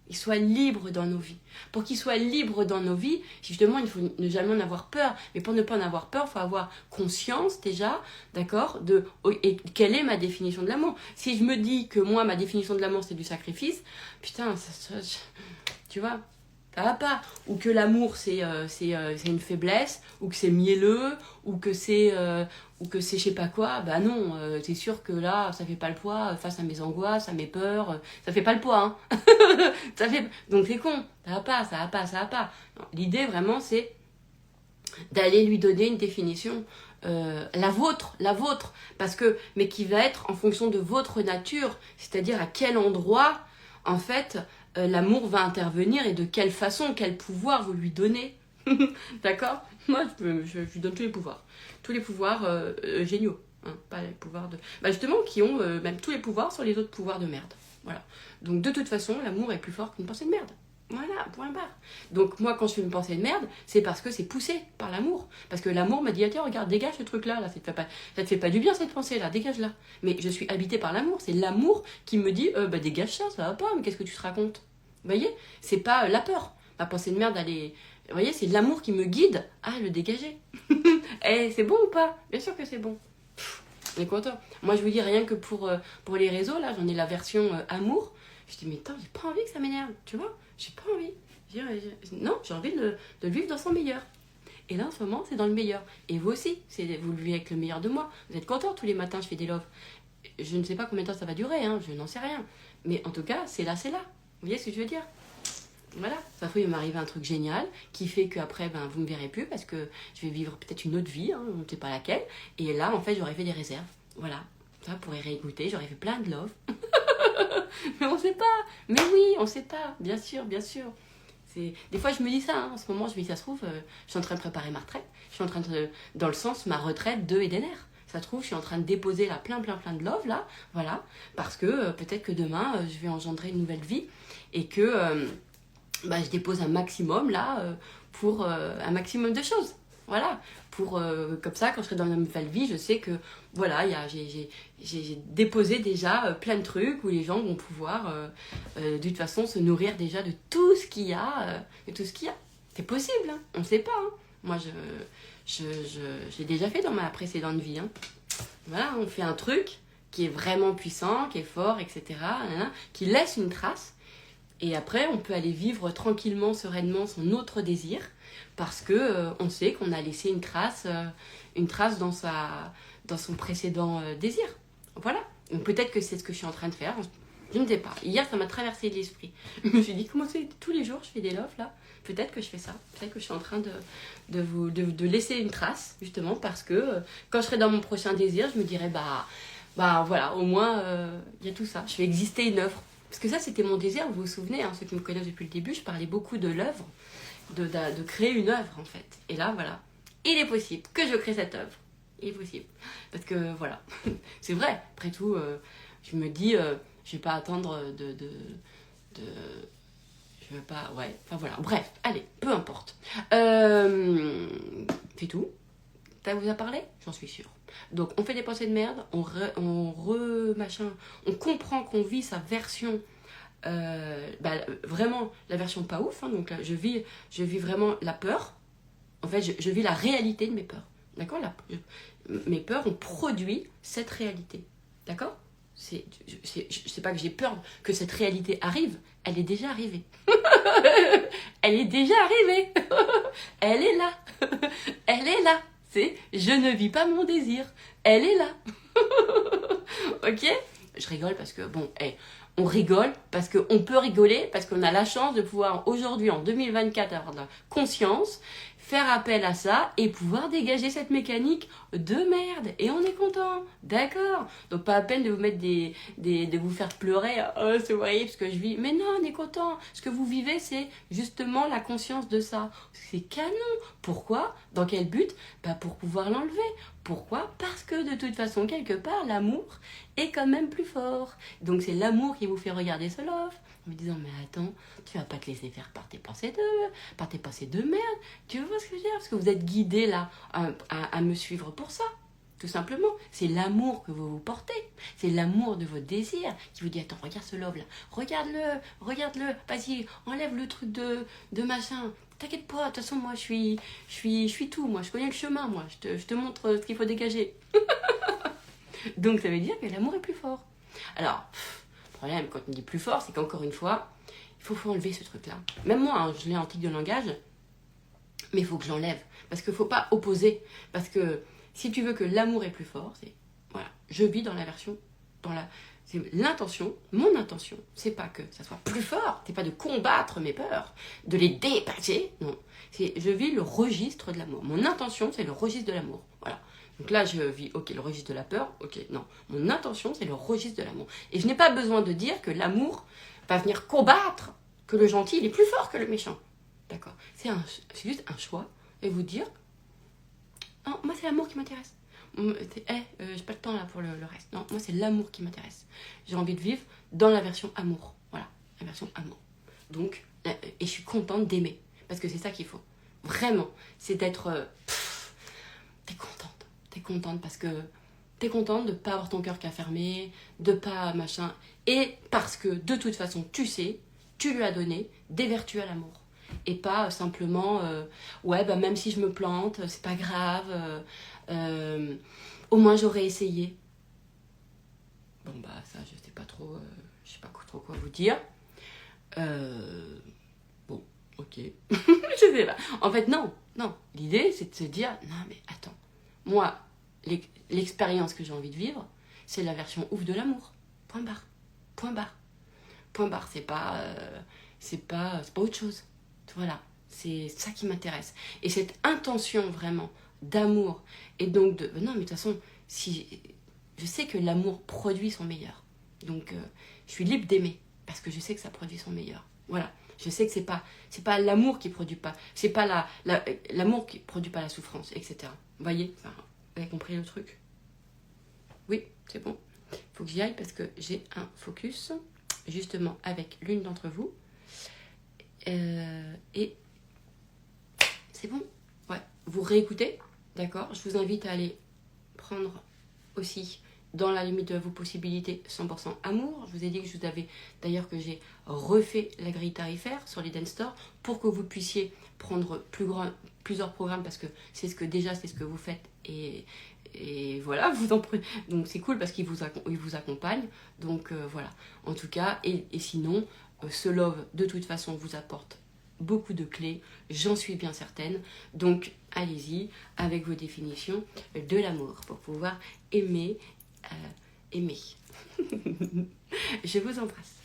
Il soit libre dans nos vies. Pour qu'il soit libre dans nos vies, justement, il faut ne jamais en avoir peur. Mais pour ne pas en avoir peur, il faut avoir conscience déjà, d'accord, et quelle est ma définition de l'amour. Si je me dis que moi, ma définition de l'amour, c'est du sacrifice, putain, tu vois, ça va pas. Ou que l'amour, c'est une faiblesse, ou que c'est mielleux, ou que c'est je sais pas quoi. Bah non, c'est sûr que là, ça fait pas le poids face à mes angoisses, à mes peurs. Ça fait pas le poids, hein. Donc c'est con. Ça va pas, ça va pas, ça va pas. L'idée, vraiment, c'est d'aller lui donner une définition. La vôtre, mais qui va être en fonction de votre nature, c'est-à-dire à quel endroit, en fait, l'amour va intervenir et de quelle façon, quel pouvoir vous lui donnez. D'accord? Moi, je lui donne tous les pouvoirs. Tous les pouvoirs géniaux. Hein, pas les pouvoirs de... Bah justement, qui ont même tous les pouvoirs sur les autres pouvoirs de merde. Voilà. Donc, de toute façon, l'amour est plus fort qu'une pensée de merde. Voilà, point barre. Donc moi, quand je fais une pensée de merde, c'est parce que c'est poussé par l'amour. Parce que l'amour m'a dit, ah, tiens, regarde, dégage ce truc-là, ça te fait pas du bien cette pensée-là, dégage-la. Mais je suis habitée par l'amour, c'est l'amour qui me dit, bah dégage ça va pas, mais qu'est-ce que tu te racontes? Vous voyez? C'est pas la peur. Ma pensée de merde, elle est... Vous voyez, c'est l'amour qui me guide à le dégager. Eh, c'est bon ou pas? Bien sûr que c'est bon. On est content. Moi, je vous dis, rien que pour les réseaux, là, j'en ai la version amour. Je dis, mais attends, j'ai pas envie que ça m'énerve, tu vois? J'ai pas envie. Non, j'ai envie de le vivre dans son meilleur. Et là, en ce moment, c'est dans le meilleur. Et vous aussi, vous le vivez avec le meilleur de moi. Vous êtes content tous les matins, je fais des loves. Je ne sais pas combien de temps ça va durer, hein, je n'en sais rien. Mais en tout cas, c'est là, c'est là. Vous voyez ce que je veux dire? Voilà, ça fait il m'arrive un truc génial qui fait qu'après, ben, vous ne me verrez plus parce que je vais vivre peut-être une autre vie, hein, on ne sait pas laquelle. Et là, en fait, j'aurais fait des réserves. Voilà, ça pourrait réécouter, j'aurais fait plein de love. Mais on sait pas. Mais oui, on sait pas. Bien sûr, bien sûr. Des fois, je me dis ça. Hein. En ce moment, je me dis, ça se trouve, je suis en train de préparer ma retraite. Je suis en train de... Dans le sens, ma retraite de Edener. Ça se trouve, je suis en train de déposer là plein de love, là. Voilà. Parce que peut-être que demain, je vais engendrer une nouvelle vie. Et que je dépose un maximum, là, pour un maximum de choses. Voilà. Comme ça, quand je serai dans ma nouvelle vie, je sais que voilà, j'ai déposé déjà plein de trucs où les gens vont pouvoir de toute façon se nourrir déjà de tout ce qu'il y a. C'est possible, hein, on ne sait pas. Hein. Moi, j'ai déjà fait dans ma précédente vie. Hein. Voilà, on fait un truc qui est vraiment puissant, qui est fort, etc., qui laisse une trace. Et après, on peut aller vivre tranquillement, sereinement son autre désir, parce que on sait qu'on a laissé une trace dans son précédent désir. Voilà. Donc peut-être que c'est ce que je suis en train de faire. Je ne sais pas. Hier, ça m'a traversé l'esprit. Je me suis dit, comment c'est tous les jours, je fais des loves là. Peut-être que je fais ça. Peut-être que je suis en train de laisser une trace, justement, parce que quand je serai dans mon prochain désir, je me dirai, bah voilà, au moins, il y a tout ça. Je fais exister une œuvre. Parce que ça, c'était mon désir, vous vous souvenez, hein, ceux qui me connaissent depuis le début, je parlais beaucoup de l'œuvre, de créer une œuvre, en fait. Et là, voilà, il est possible que je crée cette œuvre. Il est possible. Parce que, voilà, c'est vrai. Après tout, je me dis, je vais pas attendre je veux pas, ouais, enfin voilà. Bref, allez, peu importe. C'est tout. Ça vous a parlé? J'en suis sûre. Donc on fait des pensées de merde, on comprend qu'on vit sa version, vraiment la version pas ouf, hein, donc là, je vis vraiment la peur, en fait je vis la réalité de mes peurs, d'accord? Mes peurs ont produit cette réalité, d'accord? C'est pas que j'ai peur que cette réalité arrive, elle est déjà arrivée. Elle est déjà arrivée. Elle est là. Elle est là. C'est je ne vis pas mon désir. Elle est là. Ok? Je rigole parce que, bon, on rigole parce qu'on peut rigoler, parce qu'on a la chance de pouvoir aujourd'hui, en 2024, avoir de la conscience, faire appel à ça et pouvoir dégager cette mécanique de merde. Et on est content, d'accord? Donc pas à peine de vous mettre de vous faire pleurer, oh c'est vrai parce que je vis. Mais non, on est content. Ce que vous vivez, c'est justement la conscience de ça. C'est canon. Pourquoi? Dans quel but? Bah pour pouvoir l'enlever. Pourquoi? Parce que de toute façon, quelque part, l'amour est quand même plus fort. Donc c'est l'amour qui vous fait regarder ce love, en me disant, mais attends, tu vas pas te laisser faire par tes pensées de merde. Tu vois ce que je veux dire? Parce que vous êtes guidé là à me suivre pour ça. Tout simplement, c'est l'amour que vous vous portez, c'est l'amour de votre désir qui vous dit, attends, regarde ce love là, regarde-le, vas-y, enlève le truc de machin, t'inquiète pas, de toute façon, moi je suis tout, moi je connais le chemin, moi, je te montre ce qu'il faut dégager. Donc ça veut dire que l'amour est plus fort. Alors, le problème quand on dit plus fort, c'est qu'encore une fois, il faut enlever ce truc là. Même moi, hein, je l'ai en tic de langage, mais il faut que je l'enlève, parce qu'il ne faut pas opposer, parce que si tu veux que l'amour est plus fort, c'est, voilà, je vis dans la version, c'est l'intention, mon intention, c'est pas que ça soit plus fort, c'est pas de combattre mes peurs, de les dépasser, non, c'est je vis le registre de l'amour. Mon intention, c'est le registre de l'amour, voilà. Donc là, je vis, ok, le registre de la peur, ok, non. Mon intention, c'est le registre de l'amour. Et je n'ai pas besoin de dire que l'amour va venir combattre, que le gentil, il est plus fort que le méchant. D'accord? C'est juste un choix, et vous dire, non, moi c'est l'amour qui m'intéresse. J'ai pas le temps là pour le reste. Non, moi c'est l'amour qui m'intéresse. J'ai envie de vivre dans la version amour. Voilà, la version amour. Donc, et je suis contente d'aimer. Parce que c'est ça qu'il faut. Vraiment, c'est d'être... T'es contente parce que t'es contente de pas avoir ton cœur qu'à fermer, de pas machin. Et parce que de toute façon, tu sais, tu lui as donné des vertus à l'amour. Et pas simplement, ouais, bah même si je me plante, c'est pas grave, au moins j'aurais essayé. Bon, bah ça, je sais pas trop quoi vous dire. Bon, ok. Je sais pas. En fait, non. L'idée, c'est de se dire, non, mais attends. Moi, l'expérience que j'ai envie de vivre, c'est la version ouf de l'amour. Point barre. Point barre. Point barre, c'est pas autre chose. Voilà, c'est ça qui m'intéresse. Et cette intention vraiment d'amour, et donc de... Non, mais de toute façon, si je sais que l'amour produit son meilleur. Donc, je suis libre d'aimer, parce que je sais que ça produit son meilleur. Voilà, je sais que c'est pas l'amour qui produit pas, c'est pas l'amour qui produit pas la souffrance, etc. Vous voyez, enfin, vous avez compris le truc? Oui, c'est bon. Il faut que j'y aille parce que j'ai un focus, justement, avec l'une d'entre vous. Et c'est bon, ouais. Vous réécoutez, d'accord? Je vous invite à aller prendre aussi, dans la limite de vos possibilités, 100% amour. Je vous ai dit que je vous avais, d'ailleurs, que j'ai refait la grille tarifaire sur les Dance Store pour que vous puissiez prendre plusieurs programmes, parce que c'est ce que vous faites, et voilà, vous en prenez. Donc c'est cool parce qu'il vous accompagne. Donc voilà, en tout cas, et sinon, ce love, de toute façon, vous apporte beaucoup de clés, j'en suis bien certaine. Donc, allez-y avec vos définitions de l'amour pour pouvoir aimer. Je vous embrasse.